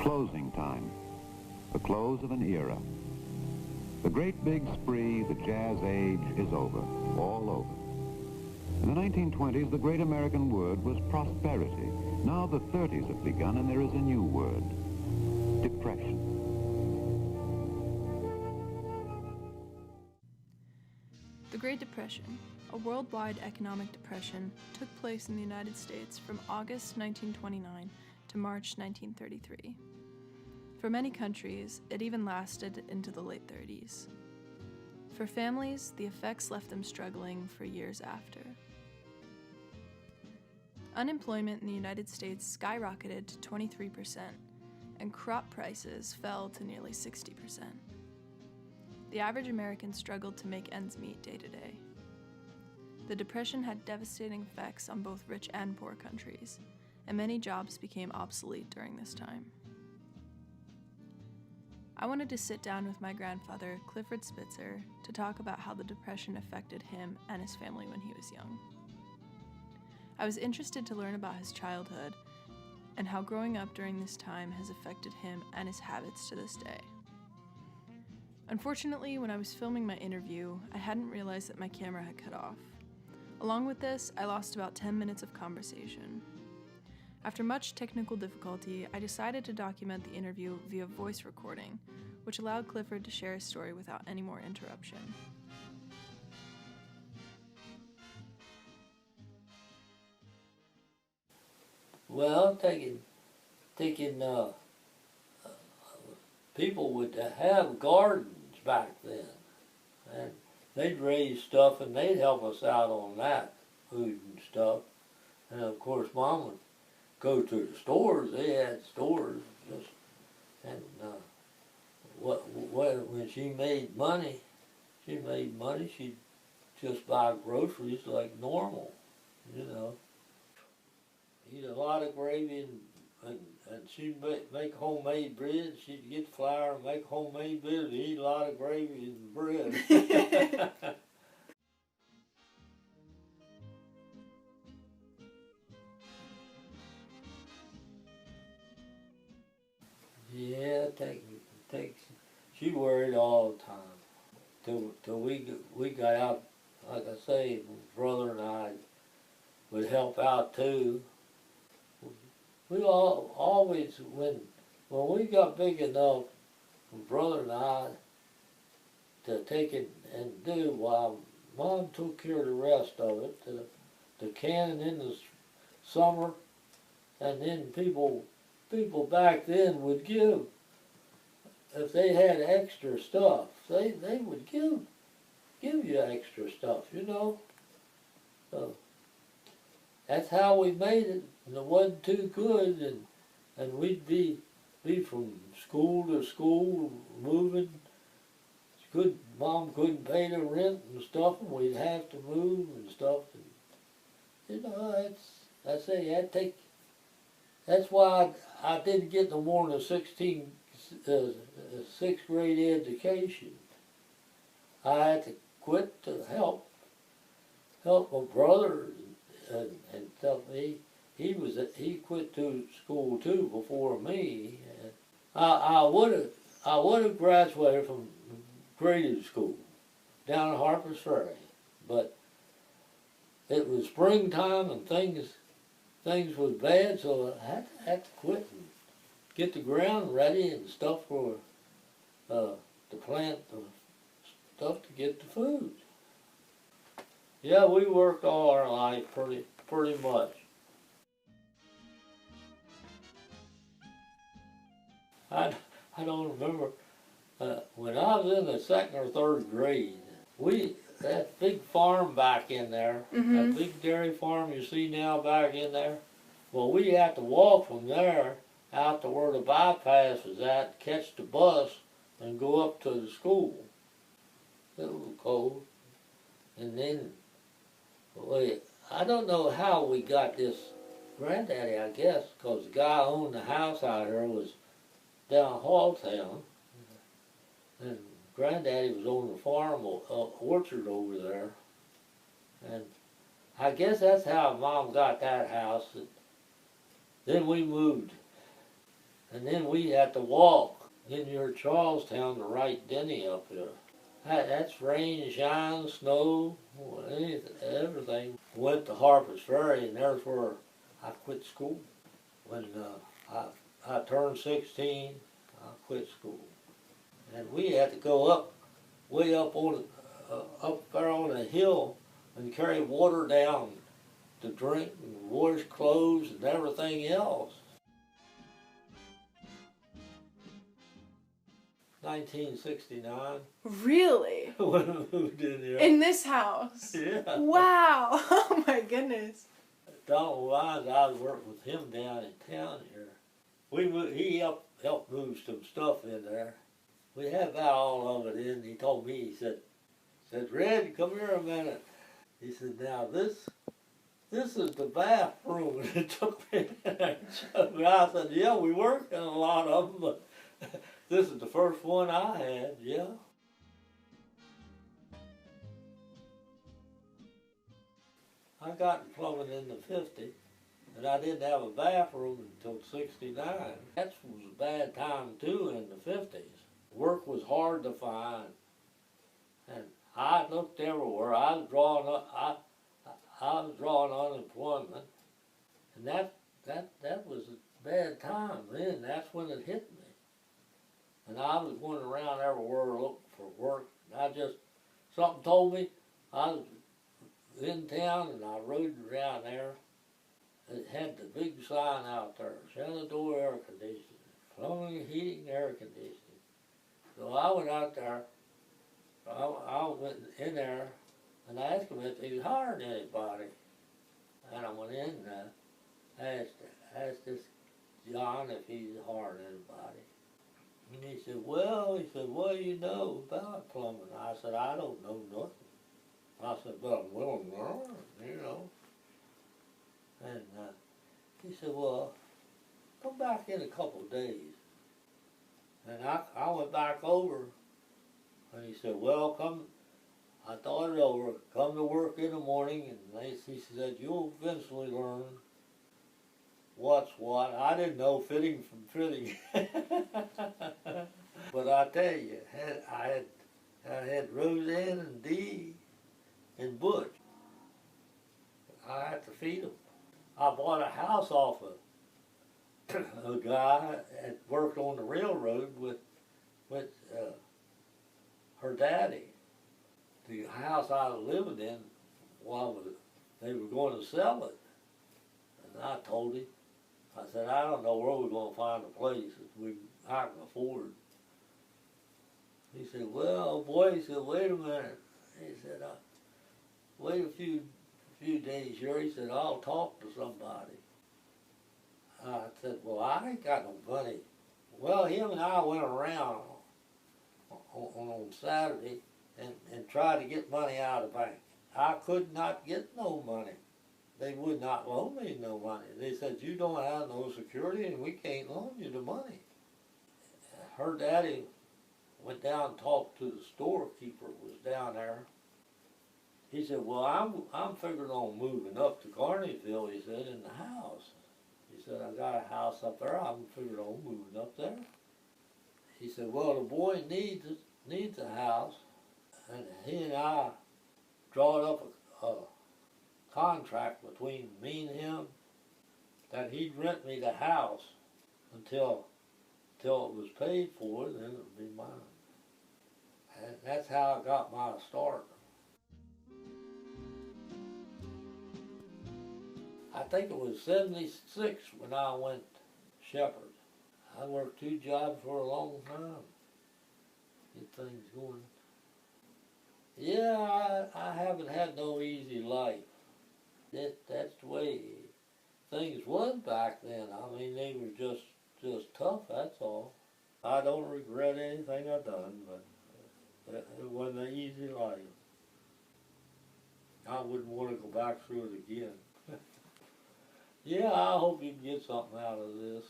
Closing time. The close of an era. The great big spree, the jazz age, is over. All over. In the 1920s, the great American word was prosperity. Now the 30s have begun, and there is a new word. Depression. The Great Depression, a worldwide economic depression, took place in the United States from August 1929 to March 1933. For many countries, it even lasted into the late 30s. For families, the effects left them struggling for years after. Unemployment in the United States skyrocketed to 23%, and crop prices fell to nearly 60%. The average American struggled to make ends meet day to day. The Depression had devastating effects on both rich and poor countries, and many jobs became obsolete during this time. I wanted to sit down with my grandfather, Clifford Spitzer, to talk about how the Depression affected him and his family when he was young. I was interested to learn about his childhood and how growing up during this time has affected him and his habits to this day. Unfortunately, when I was filming my interview, I hadn't realized that my camera had cut off. Along with this, I lost about 10 minutes of conversation. After much technical difficulty, I decided to document the interview via voice recording, which allowed Clifford to share his story without any more interruption. Well, people would have gardens back then, and they'd raise stuff and they'd help us out on that, food and stuff. And of course, Mom would go to the stores. They had stores, and when she made money, she'd just buy groceries like normal, you know. Eat a lot of gravy, and she'd make homemade bread. She'd get flour and make homemade bread and eat a lot of gravy and bread. Yeah, she worried all the time. Till we got out, like I say, my brother and I would help out too. We always, when we got big enough, my brother and I, to take it and do, while Mom took care of the rest of it, the canning in the summer, and then people back then would give, if they had extra stuff, they would give you extra stuff, you know. So that's how we made it, and it wasn't too good, and we'd be from school to school, moving. Mom couldn't pay the rent and stuff, and we'd have to move and stuff. And, you know, that's why I didn't get no more than a sixth grade education. I had to quit to help my brother and stuff. He quit to school too before me. I would have graduated from graded school down at Harper's Ferry, but it was springtime and things was bad, so I had to quit and get the ground ready and stuff for to plant the stuff to get the food. Yeah, we worked all our life pretty much. I don't remember when I was in the second or third grade. That big farm back in there, that big dairy farm you see now back in there. Well, we had to walk from there out to where the bypass was at, catch the bus, and go up to the school. It was cold, and then I don't know how we got this granddaddy, I guess, because the guy who owned the house out here was down Halltown, and granddaddy was on the farm orchard over there, and I guess that's how Mom got that house. Then we moved And then we had to walk in your Charlestown to right Denny up there. That's rain, shine, snow, anything, everything. Went to Harper's Ferry, and there's where I quit school. When I turned 16, I quit school. And we had to go up, way up on up there on a hill and carry water down to drink and wash clothes and everything else. 1969. Really? When I moved in here. In this house? Yeah. Wow. Oh my goodness. Donald Wines, I was working with him down in town here. He helped move some stuff in there. We had about all of it in. He told me, he said, Red, come here a minute. He said, now this is the bathroom. And it took me in there and showed me. I said, yeah, we worked in a lot of them, but this is the first one I had, yeah. I got in plumbing in the 50s, and I didn't have a bathroom until 69. That was a bad time too in the 50s. Work was hard to find, and I looked everywhere. I was drawing unemployment, and that was a bad time then. That's when it hit me. And I was going around everywhere looking for work. Something told me I was in town, and I rode around there. It had the big sign out there, Shenandoah air conditioning, plumbing, heating, air conditioning. So I went out there, I went in there, and I asked him if he was hiring anybody. And I went in and asked this John if he's hiring anybody. And he said, what do you know about plumbing? I said, I don't know nothing. I said, but I'm willing to learn, you know. And he said, well, come back in a couple of days. And I went back over, and he said, well, I thought it over, come to work in the morning, and he said, you'll eventually learn what's what. I didn't know fitting from fitting. But I tell you, I had Roseanne and Dee and Butch. I had to feed them. I bought a house off of a guy that worked on the railroad with her daddy. The house I was living in, they were going to sell it. And I told him, I said, I don't know where we're going to find a place that I can afford. He said, well, boy, he said, wait a minute. He said, wait a few days here. He said, I'll talk to somebody. I said, well, I ain't got no money. Well, him and I went around on Saturday and tried to get money out of the bank. I could not get no money. They would not loan me no money. They said, you don't have no security and we can't loan you the money. Her daddy went down and talked to the storekeeper, was down there. He said, well, I'm figuring on moving up to Carneyville, he said, in the house. He said, I got a house up there, I'm figuring on moving up there. He said, well, the boy needs a house. And he and I drawed up a contract between me and him that he'd rent me the house until it was paid for, then it would be mine. And that's how I got my start. I think it was 76 when I went shepherd. I worked 2 jobs for a long time. Get things going. Yeah, I haven't had no easy life. That's the way things was back then. I mean, they were just tough, that's all. I don't regret anything I've done, but it wasn't an easy life. I wouldn't want to go back through it again. Yeah, I hope you can get something out of this.